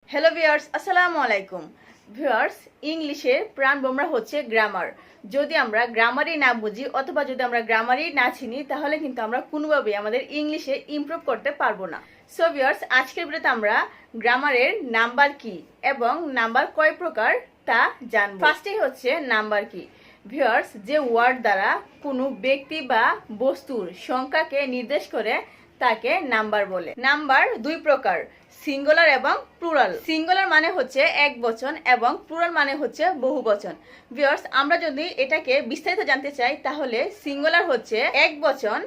Hello viewers, আসসালামু আলাইকুম। Viewers, ইংলিশের প্রাণভোমরা হচ্ছে গ্রামার। যদি আমরা গ্রামারই না বুঝি অথবা যদি আমরা গ্রামারই না চিনি তাহলে কিন্তু আমরা কোনোভাবেই আমাদের ইংলিশে ইমপ্রুভ করতে পারবো না। সো ভিউয়ার্স, আজকের ভিডিওতে আমরা গ্রামারের নাম্বার কি এবং নাম্বার কয় প্রকার তা জানবো। ফার্স্টেই হচ্ছে নাম্বার কি। ভিউয়ার্স, যে ওয়ার্ড দ্বারা কোনো ব্যক্তি বা বস্তুর সংখ্যাকে নির্দেশ করে তাকে নাম্বার বলে। নাম্বার দুই প্রকার, সিঙ্গুলার এবং প্লুরাল। সিঙ্গুলার মানে হচ্ছে এক বচন এবং প্লুরাল মানে হচ্ছে বহু বচন। ভিউয়ার্স, আমরা যদি এটাকে বিস্তারিত জানতে চাই তাহলে সিঙ্গুলার হচ্ছে এক বচন,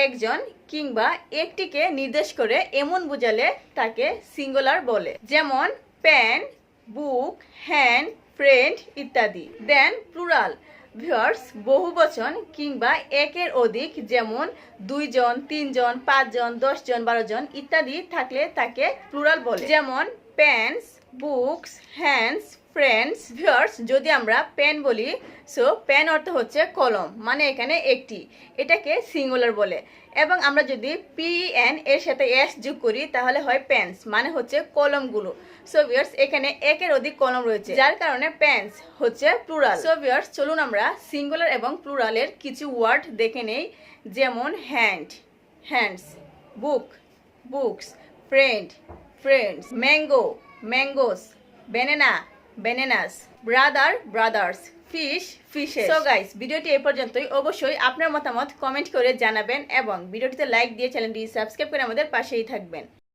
একজন কিংবা একটিকে নির্দেশ করে এমন বোঝালে তাকে সিঙ্গুলার বলে। যেমন পেন, বুক, হ্যান্ড, ফ্রেন্ড ইত্যাদি। দেন প্লুরাল ভিউয়ার্স, বহু বচন কিংবা একের অধিক, যেমন 2 জন, 3 জন, 5 জন, 10 জন, 12 জন ইত্যাদি থাকলে তাকে প্লুরাল বলে। যেমন pens, books, hands, friends. Viewers, যদি আমরা পেন বলি, সো পেন অর্থ হচ্ছে কলম, মানে এখানে একটি, এটাকে সিঙ্গুলার বলে। এবং আমরা যদি PEN এর সাথে S যোগ করি তাহলে হয় পেন্স, মানে হচ্ছে কলমগুলো। সো ভিউয়ার্স, এখানে একের অধিক কলম রয়েছে যার কারণে পেন্স হচ্ছে প্লুরাল। সো ভিউয়ার্স, চলুন আমরা সিঙ্গুলার এবং প্লুরালের কিছু ওয়ার্ড দেখে নেই। যেমন hand, hands, book, books, friend, friends, mango, mangoes, banana, bananas, brother, brothers, fish, fishes. So guys, ভিডিওটি এই পর্যন্তই। অবশ্যই আপনার মতামত কমেন্ট করে জানাবেন এবং ভিডিওটিতে লাইক দিয়ে চ্যানেলটি সাবস্ক্রাইব করে আমাদের পাশেই থাকবেন।